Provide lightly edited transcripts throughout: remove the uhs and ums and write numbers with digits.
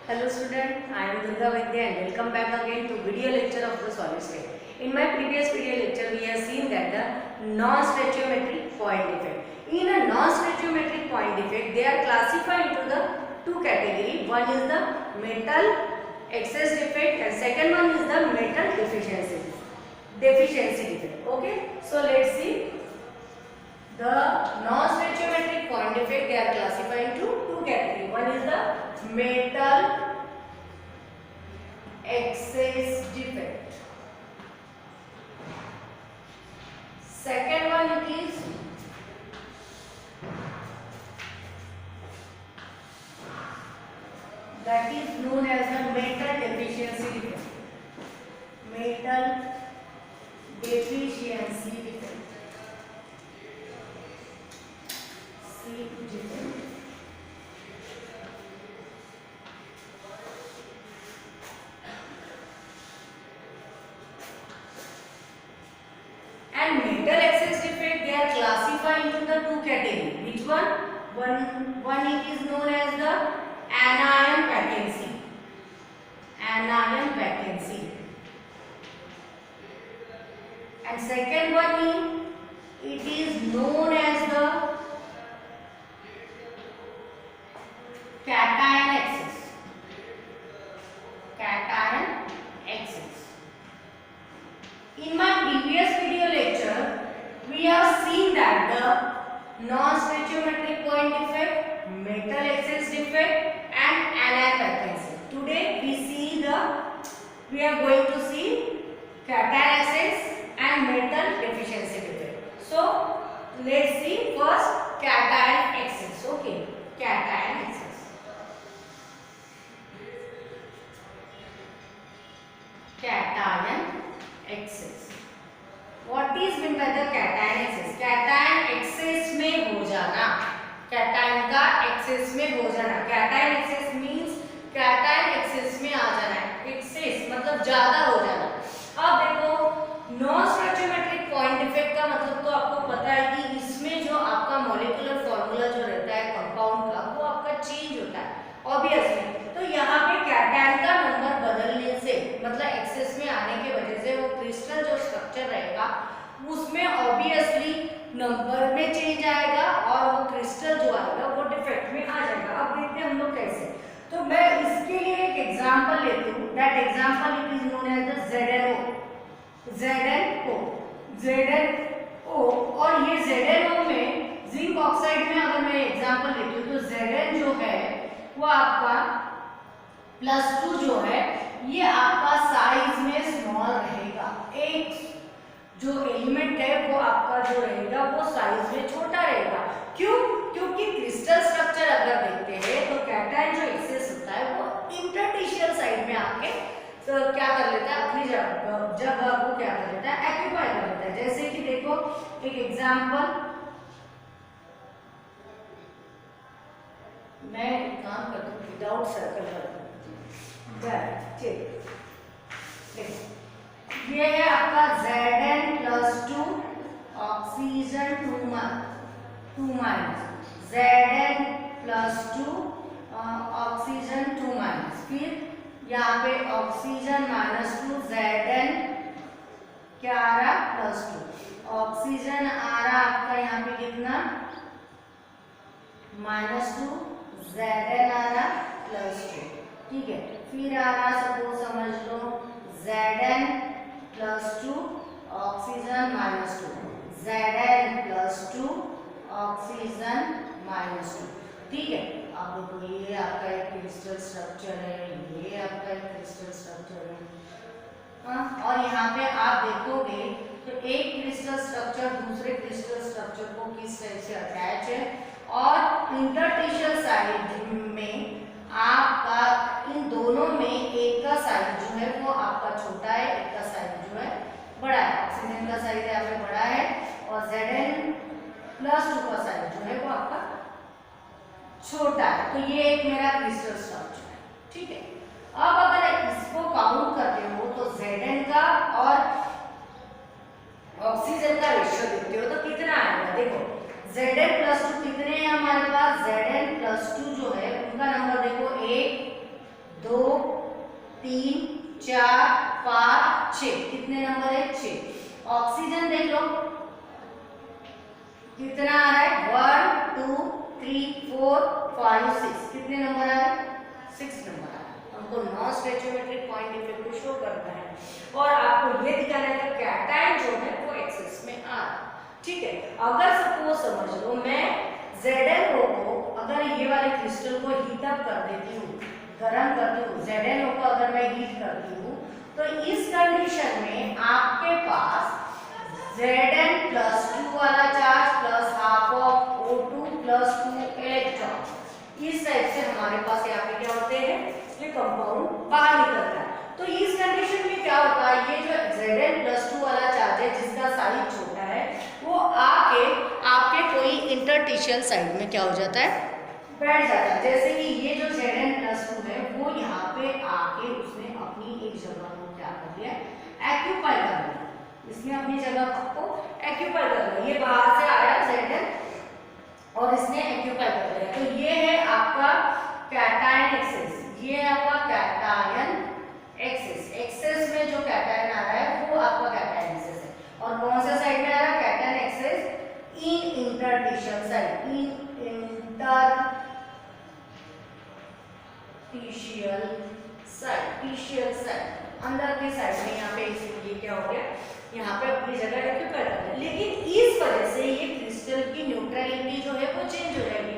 Hello student, I am Durga Vidya and welcome back again to video lecture of the solid state. In my previous video lecture, we have seen that the non-stoichiometric point defect. In a non-stoichiometric point defect, they are classified into the two categories. One is the metal excess defect and second one is the metal deficiency defect. Okay, so let's see. The non-stoichiometric point defect, they are classified into two categories. One is the metal excess defect. Second one it is that is known as the metal deficiency defect. Metal deficiency defect. And metal excess defect, they are classified into the two categories. Which one? One it is known as the anion vacancy. Anion vacancy. And second one it is known as the cation excess. Cation excess. In my previous video lecture, we have seen that the non-stoichiometric point defect, metal excess defect and anion vacancy. Today we are going to see cation excess and metal deficiency defect. So let's see first cation excess. Okay, cation excess. Cation excess. What is meant by the cation excess? Cation excess में हो जाना, cation का excess में हो जाना. Cation excess means cation excess में आ जाना है. Excess मतलब ज्यादा हो जाना. अब देखो नॉन स्टोइचोमेट्रिक पॉइंट डिफेक्ट का मतलब तो आपको पता है कि इसमें जो आपका मॉलिक्यूलर फॉर्मूला जो रहता है कंपाउंड का वो आपका चेंज होता है ऑब्वियसली. तो यहाँ पे कैटायन का नंबर बदलने से मतलब एक्सेस में आने की वजह से वो क्रिस्टल जो स्ट्रक्चर रहेगा उसमें ऑब्वियसली नंबर में चेंज आएगा और वो क्रिस्टल जो आएगा वो डिफेक्ट में आ जाएगा. अब देखते हैं हम लोग कैसे. तो मैं इसके लिए एक एग्जांपल लेती हूँ. That example it is known as the ZnO. और ये ZnO में जिंक ऑक्साइड में अगर मैं एग्जांपल लेती हूँ तो Zn जो है वो आपका +2 जो है ये आपका साइज में स्मॉल रहेगा. एक जो एलिमेंट है वो आपका जो रहेगा वो साइज में छोटा रहेगा. क्यों? क्योंकि क्रिस्टल स्ट्रक्चर अगर देखते हैं तो कैटायन जो एक्सेस होता है वो इंटरटिशियल साइड में आके तो क्या कर लेता है अपनी जगह को क्या कर लेता है ऑक्यूपाई कर लेता है. जैसे कि देखो एक एग्जांपल मैं एक काम करती हूँ विदाउट सर्कल करती हूँ. ये है आपका Zn+2 oxygen 2 minus Zn+2 oxygen 2 minus. फिर यहाँ पे ऑक्सीजन -2 Zn क्या आ रहा +2 ऑक्सीजन आ रहा आपका यहाँ पे कितना -2 Zn आ रहा +2. ठीक है. फिर आ रहा सपोज समझ लो Zn+2 ऑक्सीजन -2 Zn+2 ऑक्सीजन -2. ठीक है. अब देखो ये आपका एक क्रिस्टल स्ट्रक्चर है, ये आपका एक क्रिस्टल स्ट्रक्चर है. और यहाँ पे आप देखोगे तो एक क्रिस्टल स्ट्रक्चर दूसरे क्रिस्टल स्ट्रक्चर को किस तरह से अटैच है और इंटरटिशियल साइड में आपका इन दोनों में एक का साइज जो है वो आपका छोटा है, एक का साइज जो है बड़ा है. ऑक्सीजन का साइज यहाँ पे बड़ा है और Zn+2 का साइज जो है वो आपका छोटा है. तो ये एक मेरा क्रिस्टल स्ट्रक्चर है. ठीक है. अब अगर इसको काउंट करते हो तो Zn का और ऑक्सीजन का रेशियो देखते हो तो कितना आएगा. देखो Zn+2 कितने हैं हमारे पास, Zn+2 जो है उनका नंबर देखो 1 3 4 5 6, कितने नंबर है 6। ऑक्सीजन देख लो कितना आ रहा है 1 2 3 4 5 6, कितने नंबर आ रहा है 6 नंबर आ रहा है। हमको नॉन स्टोइचियोमेट्रिक पॉइंट डिफरेंस को शो करना है और आपको ये दिखाना है कि कैटायन जो है वो एक्सेस में आ रहा है। ठीक है, अगर सपोज समझ लो मैं ZnO को अगर ये वाले क्रिस्टल को हीट अप कर देती हूँ, गर्म करती हूँ, ZnO को अगर मैं हीट करती हूँ तो इस कंडीशन में आपके पास Zn+2 वाला charge plus half of O2+2 electron, इस टाइप से हमारे पास यहाँ पे क्या होते हैं, ये कंपाउंड बाहर निकलता है। तो इस कंडीशन में क्या होता है, ये जो Zn+2 वाला चार्ज है जिसका साइज छोटा है वो आके आपके कोई इंटरटिशियल साइड में क्या हो जाता है, बैठ जाता है। जैसे कि ये जो Zn+2 है वो यहाँ पे आके उसने अपनी एक जगह को क्या कर दिया, एक्यूपाई कर लिया, इसने अपनी जगह को एक्यूपाई कर लिया। ये बाहर से आया Zn और इसने एक्यूपाई कर लिया। तो ये है आपका कैटायन एक्सेस, ये है आपका कैटायन एक्सेस। एक्सेस में जो कैटायन आ रहा है वो आपका कैटायन एक्सेस है। और कौन सा साइड में आ रहा है कैटायन एक्सेस, इन इंटरटिशियल साइड, इन इंटरटिशियल साइड, टिशियल साइड, अंदर की साइड में यहाँ पे इसलिए क्या हो गया, यहाँ पे अपनी जगह रखी कर रहा है। लेकिन इस वजह से ये क्रिस्टल की न्यूट्रलिटी जो है वो चेंज हो जाएगी।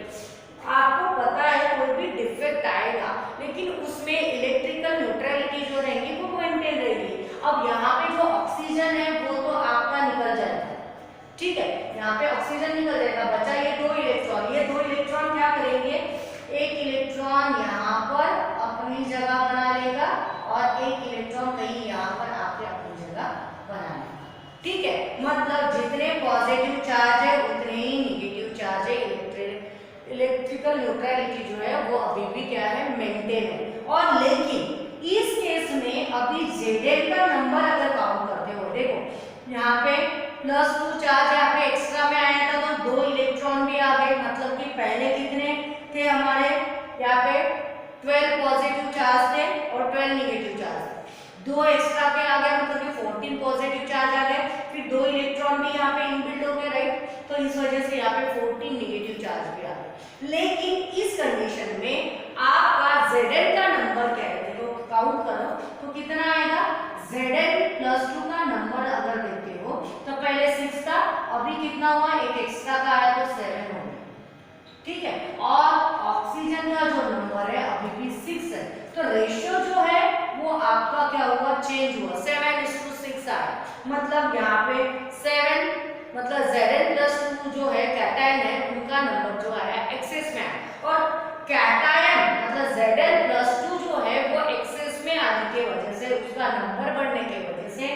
आपको पता है कोई भी डिफेक्ट आएगा लेकिन उसमें इलेक्ट्रिकल न्यूट्रलिटी जो रहेगी वो मेंटेन रहेगी। अब यहाँ पे जो ऑक्सीजन है वो तो आपका निकल जाएगा, ठीक है, यहाँ पे ऑक्सीजन निकल जाएगा, बचा ये 2 इलेक्ट्रॉन। ये 2 इलेक्ट्रॉन क्या करेंगे, एक इलेक्ट्रॉन यहाँ पर अपनी जगह बना लेगा और एक इलेक्ट्रॉन कहीं यहाँ पर आके अपनी जगह बना लेगा। ठीक है, मतलब जितने पॉजिटिव चार्ज है उतने ही निगेटिव चार्ज है। इलेक्ट्रिकल न्यूट्रलिटी जो है वो अभी भी क्या है, मेंटेन है। और लेकिन इस केस में अभी Zn का नंबर अगर काउंट करते हो, देखो यहाँ पे +2 चार्ज यहाँ पे एक्स्ट्रा में आया था तो 2 इलेक्ट्रॉन भी आ गए, मतलब कि पहले कितने थे हमारे यहाँ पे 12 पॉजिटिव चार्ज थे और 12 निगेटिव चार्ज थे। 2 एक्स्ट्रा के आ गए, मतलब कि 14 पॉजिटिव चार्ज आ गए, फिर 2 इलेक्ट्रॉन भी यहाँ पे इनबिल्ट हो गए, राइट। तो इस वजह से यहाँ पे 14 निगेटिव चार्ज भी आ गए। लेकिन इस कंडीशन में आपका Zn का नंबर क्या है, देखो काउंट करो तो कितना आएगा, Zn+2 का नंबर अगर देखते हो तो पहले 6 था, अभी कितना हुआ, एक एक्स्ट्रा का आया तो 7 हो गया, ठीक है। और ऑक्सीजन का जो नंबर है अभी भी 6 है, तो रेशियो जो है वो आपका क्या हुआ, चेंज हुआ, 7:6 आया। मतलब यहाँ पे 7 मतलब Zn+2 जो है कैटायन है उनका नंबर जो आया एक्सेस में आया। और कैटायन मतलब Zn+2 जो है वो एक्सेस में आने के वजह से, उसका नंबर बढ़ने के वजह से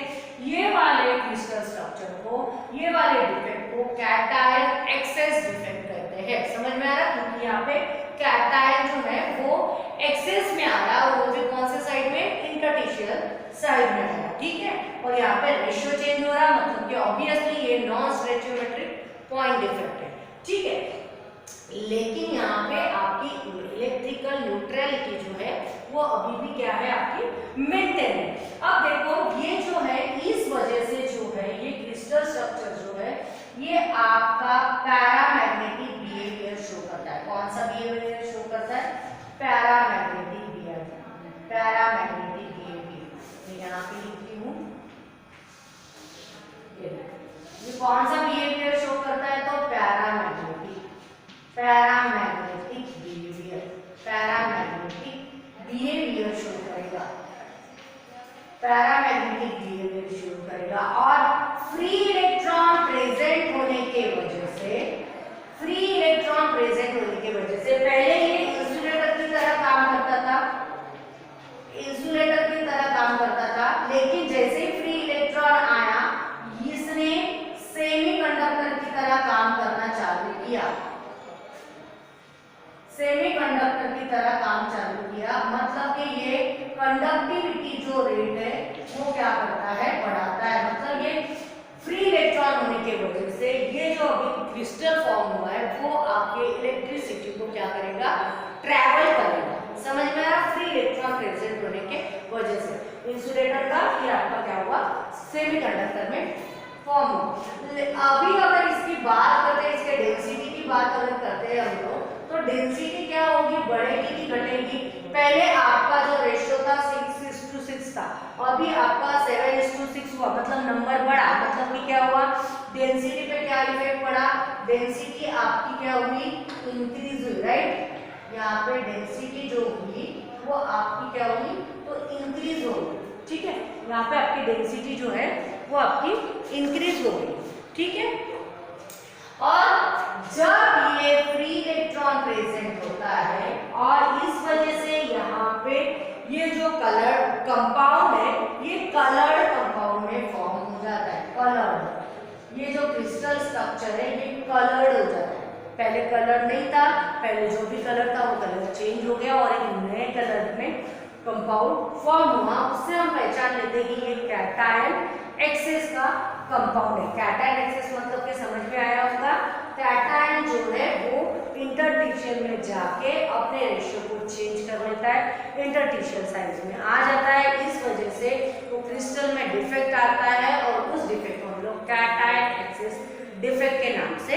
ये वाले क्रिस्टल स्ट्रक्चर को, ये वाले डिफेक्ट को कैटायन एक्सेस डिफेक्ट कहते हैं। समझ में आ रहा है, क्योंकि यहाँ पे कैटायन जो है वो एक्सेस में आ रहा है और वो भी कौन से साइड में, इंटरटिशियल साइड में है, ठीक है। और यहाँ पे रेशियो चेंज हो रहा है, मतलब कि ऑब्वियसली ये नॉन स्टोइचियोमेट्रिक पॉइंट डिफेक्ट है, ठीक है। लेकिन यहाँ पे आपकी इलेक्ट्रिकल न्यूट्रलिटी जो है वो अभी भी क्या है, आपकी मेंटेन है। अब देखो ये जो है इस वजह से जो है ये क्रिस्टल स्ट्रक्चर जो है ये आपका पैरामैग्नेटिक बिहेवियर शो करता है। कौन सा बिहेवियर शो करता है, पैरामैग्नेटिक बिहेवियर, पैरामैग्नेटिक बिहेवियर। यहाँ पे लिखती हूँ, ये कौन सा बिहेवियर शो करता है, तो paramagnetic, paramagnetic behaviour, paramagnetic behaviour show करेगा, पैरामैग्नेटिक बिहेवियर शो करेगा। और फ्री इलेक्ट्रॉन प्रेजेंट होने के वजह से, फ्री इलेक्ट्रॉन प्रेजेंट होने की वजह से पहले ये इंसुलेटर की तरह काम करता था, इंसुलेटर की तरह काम करता था, लेकिन जैसे ही फ्री इलेक्ट्रॉन आया इसने सेमीकंडक्टर की तरह काम करना चालू किया, सेमीकंडक्टर की तरह काम चालू किया। मतलब कि ये कंडक्टिविटी जो रेट है वो क्या करता है, बढ़ाता है। मतलब ये फ्री इलेक्ट्रॉन होने के वजह से ये जो अभी क्रिस्टल फॉर्म हुआ है वो आपके इलेक्ट्रिसिटी को क्या करेगा, ट्रैवल करेगा। समझ में आया, फ्री इलेक्ट्रॉन प्रेजेंट होने के वजह से इंसुलेटर का ये आपका क्या हुआ, सेमीकंडक्टर में फॉर्म हुआ। अभी अगर इसकी बात करते हैं, इसके डेंसिटी की बात अगर करते हैं हम लोग, तो डेंसिटी क्या होगी, बढ़ेगी कि घटेगी? पहले आपका जो रेशियो था 6:6 था, अभी आपका 7:6 हुआ, मतलब नंबर बढ़ा, मतलब कि क्या हुआ, डेंसिटी पे क्या इफेक्ट पड़ा, डेंसिटी आपकी क्या हुई, इंक्रीज हुई, राइट। यहाँ पे डेंसिटी जो हुई वो आपकी क्या हुई, तो इंक्रीज हो गई, ठीक है। यहाँ पे आपकी डेंसिटी जो है वो आपकी इंक्रीज हो गई, ठीक है। और जब ये फ्री इलेक्ट्रॉन प्रेजेंट होता है और इस वजह से यहाँ पे ये जो कलर कंपाउंड है, ये कलर्ड कंपाउंड में फॉर्म हो जाता है, कलर्ड। ये जो क्रिस्टल स्ट्रक्चर है ये कलर्ड हो जाता है, पहले कलर नहीं था, पहले जो भी कलर था वो कलर चेंज हो गया और एक नए कलर में कंपाउंड फॉर्म हुआ। उससे हम पहचान लेते हैं कि ये कैटायन एक्सेस का कंपाउंड है। कैटायन एक्सेस मतलब कि समझ में आया होगा, कैटायन जो है वो इंटरटिशियल में जाके अपने रेशियो को चेंज कर लेता है, इंटरटिशियल साइज में आ जाता है, इस वजह से वो क्रिस्टल में डिफेक्ट आता है और उस डिफेक्ट को हम लोग कैटायन एक्सेस डिफेक्ट के नाम से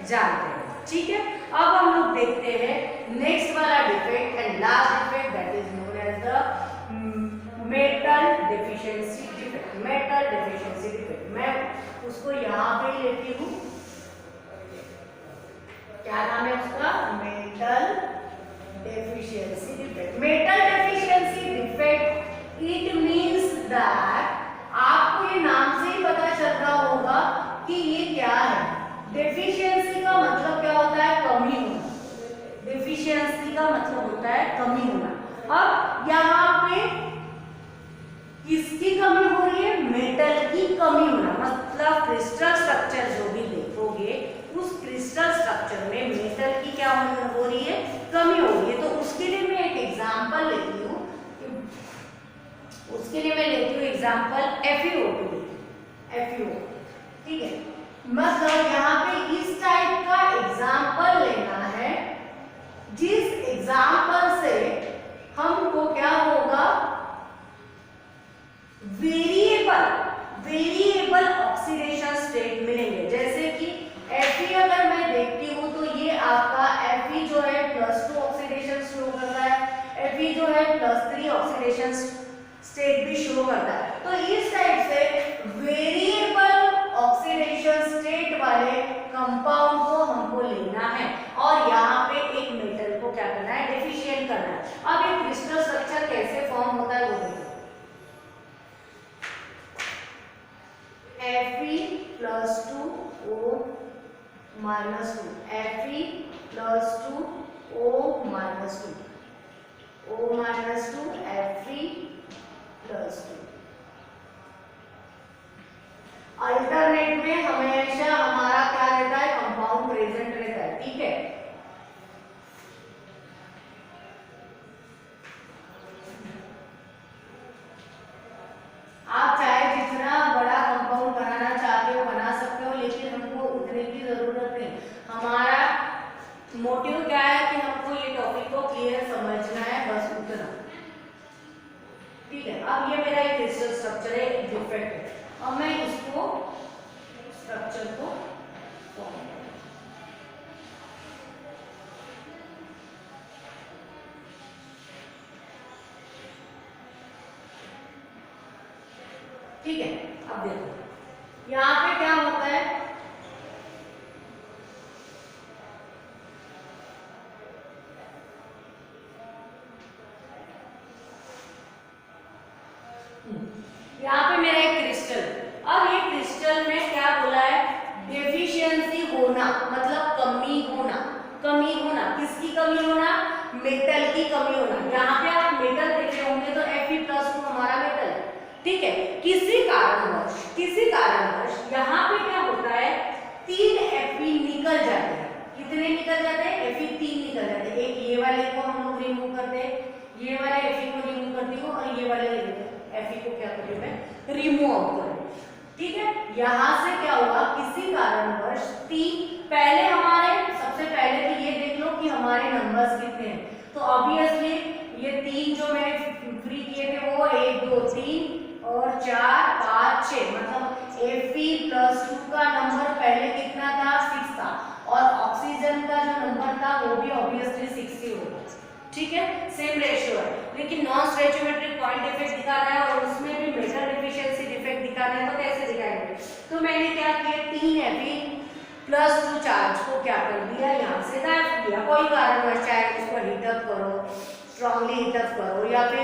जानते हैं, ठीक है। अब हम लोग देखते हैं नेक्स्ट वाला defect and last defect, that is known as the metal deficiency defect. Metal deficiency defect मैं उसको यहाँ पे लेती हूँ, क्या नाम है उसका, metal deficiency defect. Metal deficiency defect it means that, आपको ये नाम से ही पता चल रहा होगा कि ये क्या है। डेफिशिएंसी का मतलब क्या होता है, कमी होना। डेफिशिएंसी का मतलब होता है कमी होना। अब यहाँ पे किसकी कमी हो रही है, मेटल की कमी होना, मतलब क्रिस्टल स्ट्रक्चर जो भी देखोगे उस क्रिस्टल स्ट्रक्चर में मेटल की क्या हो रही है, कमी हो रही है। तो उसके लिए मैं एक एग्जांपल लेती हूँ, उसके लिए मैं लेती हूँ एग्जांपल FeO2, ठीक है। मतलब यहाँ पे इस टाइप का एग्जांपल लेना है जिस एग्जांपल से हमको क्या होगा, वेरिएबल ऑक्सीडेशन स्टेट मिलेंगे। जैसे कि Fe अगर मैं देखती हूँ तो ये आपका Fe जो है +2 ऑक्सीडेशन शो करता है, Fe जो है +3 ऑक्सीडेशन स्टेट भी शो करता है। तो इस टाइप से वेरिएबल ऑक्सीडेशन स्टेट वाले कंपाउंड को हमको लेना है और यहाँ पे एक मेटल को क्या करना है, डेफिशिएंट करना है। अब ये क्रिस्टल स्ट्रक्चर कैसे फॉर्म होता है वो देखो, Fe +2 O -2, Fe +2 O -2, O -2 Fe +2। Alternate में हमेशा हमारा क्या रहता है, कंपाउंड प्रेजेंट रहता है, ठीक है। आप चाहे जितना बड़ा कंपाउंड बनाना चाहते हो बना सकते हो, लेकिन हमको उतने की जरूरत नहीं। हमारा मोटिव क्या है कि हमको ये टॉपिक को क्लियर समझना है, बस उतना, ठीक है। अब ये मेरा एक क्रिस्टल स्ट्रक्चर है, डिफेक्ट है, और मैं इसको स्ट्रक्चर को ठीक है। अब देखो यहाँ पे क्या होता है, यहाँ पे मेरा एक क्रिस्टल, अब ये क्रिस्टल में क्या बोला है, डेफिशिएंसी होना, मतलब कमी होना। कमी होना किसकी कमी होना, मेटल की कमी होना। यहाँ पे आप मेटल देख रहे होंगे तो Fe+2 हमारा मेटल है, ठीक है। किसी कारणवश यहाँ पे क्या होता है, 3 Fe निकल जाते हैं। कितने निकल जाते हैं, Fe 3 निकल जाते हैं। एक ये वाले को हम लोग रिमूव करते हैं, ये वाले Fe को रिमूव करती हूँ और ये वाले Fe को क्या करूँ मैं, रिमूव आउट करूँ, ठीक है। यहाँ से क्या होगा, किसी कारणवश 3, पहले हमारे सबसे पहले तो ये देख लो कि हमारे नंबर्स कितने हैं। तो ऑब्वियसली ये 3 जो मैंने फ्री किए थे वो 1 2 3 और 4 5 6, मतलब Fe+2 का नंबर पहले कितना था 6 था, और ऑक्सीजन का जो नंबर था वो भी ऑब्वियसली 6 ही होगा। ठीक है, सेम रेशियो है, लेकिन नॉन स्टोइचियोमेट्रिक पॉइंट इफेक्ट दिखाना है और उसमें भी मेटल डेफिशिएंसी डिफेक्ट दिखाना है। तो कैसे दिखाएंगे, तो मैंने क्या किया 3 Fe+2 चार्ज को क्या कर दिया, यहाँ से गायब किया। कोई कारणवश चाहे उसको हीट अप करो, स्ट्रांगली हीट अप करो, या फिर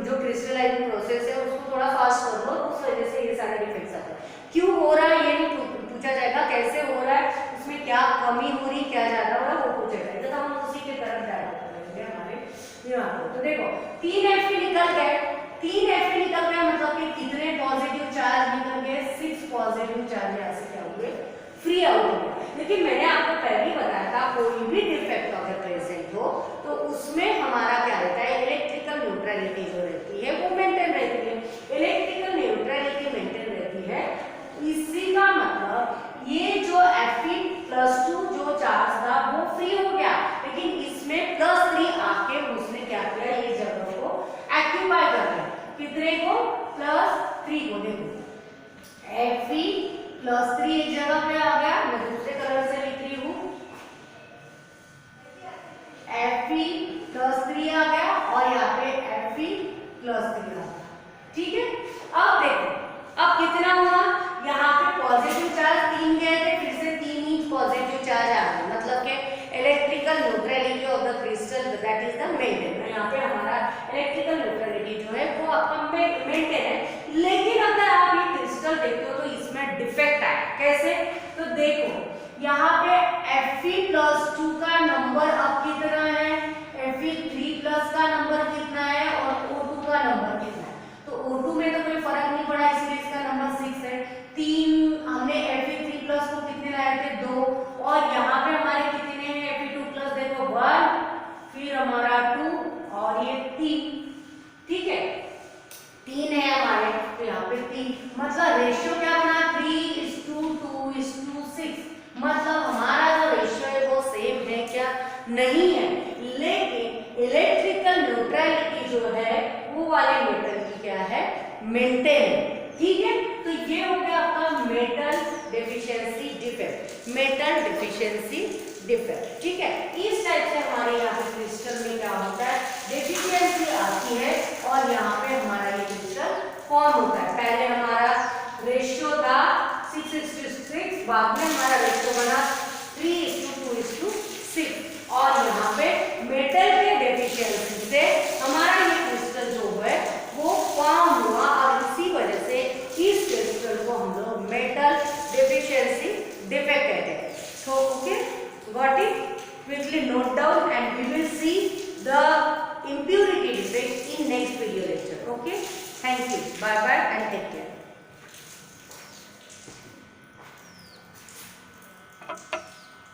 जो क्रिस्टलाइजिंग प्रोसेस है उसको थोड़ा फास्ट कर लो, उस वजह से ये सारे डिफेक्ट्स आते हैं। क्यों हो रहा है ये नहीं पूछा जाएगा, कैसे हो रहा है, उसमें क्या कमी हो रही, क्या ज्यादा हो रहा है वो पूछा जाएगा, तो हम उसी के तरफ जाएंगे हमारे दिमाग को। तो देखो 3 Fe निकल गए, 3 Fe निकल गए मतलब कि कितने पॉजिटिव चार्ज निकल गए, 6 पॉजिटिव चार्ज यहाँ से क्या हुए, फ्री आउट हो गए। लेकिन मैंने आपको पहले ही बताया था कोई भी डिफेक्ट अगर प्रेजेंट हो तो उसमें हमारा क्या रहता है, इलेक्ट्रिकल न्यूट्रलिटी जो रहती है वो मेंटेन रहती है। इलेक्ट्रिकल न्यूट्रलिटी मेंटेन रहती है, इसी का मतलब ये जो Fe+2 जो चार्ज था वो फ्री हो गया, लेकिन इसमें +3 आके उसने क्या किया, ये जगह को ऑक्यूपाई कर लिया। कितने को, +3 को। देखो Fe+3 एक जगह पे आ गया, मैं दूसरे कलर से लिख रही हूँ, Fe+3 आ गया और यहाँ पे Fe+3 आ गया। ठीक है, अब देखो अब कितना हुआ, यहाँ पे पॉजिटिव चार्ज 3 गए थे, फिर से 3 ही पॉजिटिव चार्ज आ गए, मतलब कि electrical neutrality of the crystal that is the maintain. यहाँ पे हमारा इलेक्ट्रिकल न्यूट्रलिटी जो है वो आपका मेंटेन है। लेकिन अगर आप ये क्रिस्टल देखते हो तो इसमें डिफेक्ट आया, कैसे, तो देखो यहाँ पे Fe+2 का नंबर अब कितना है, Fe3+ का नंबर कितना है और O2 का नंबर कितना है। तो O2 में तो कोई फर्क नहीं पड़ा, इसलिए इसका नंबर 6 है। 3 हमने Fe3+ को कितने लाए थे, 2, और यहाँ पे हमारे कितने हैं Fe2+, देखो 1, फिर हमारा 2 और ये 3। ठीक है, 3 है हमारे, तो यहाँ पे 3, मतलब रेशियो क्या बना, 3:2:6, मतलब हमारा जो रेशियो है वो सेम है क्या, नहीं है, लेकिन इलेक्ट्रिकल न्यूट्रलिटी जो है वो वाले मेटल की क्या है, मेंटेन है। ठीक है, तो ये हो गया आपका metal deficiency defect, metal deficiency defect. ठीक है, इस टाइप से हमारे यहाँ पे क्रिस्टल में क्या होता है, डेफिशिएंसी आती है और यहाँ पे हमारा ये क्रिस्टल फॉर्म होता है। पहले हमारा रेशियो था 6:6, बाद में हमारा रेशियो बना 3:2:6, और यहाँ पे मेटल के डेफिशिएंसी से हमारा ये क्रिस्टल जो है वो फॉर्म हुआ, और इसी वजह से इस क्रिस्टल को हम लोग मेटल डेफिशिएंसी डिफेक्ट कहते हैं। So okay, got it? Quickly note down and we will see the impurity defect in next video lecture. Okay, thank you, bye bye and take care.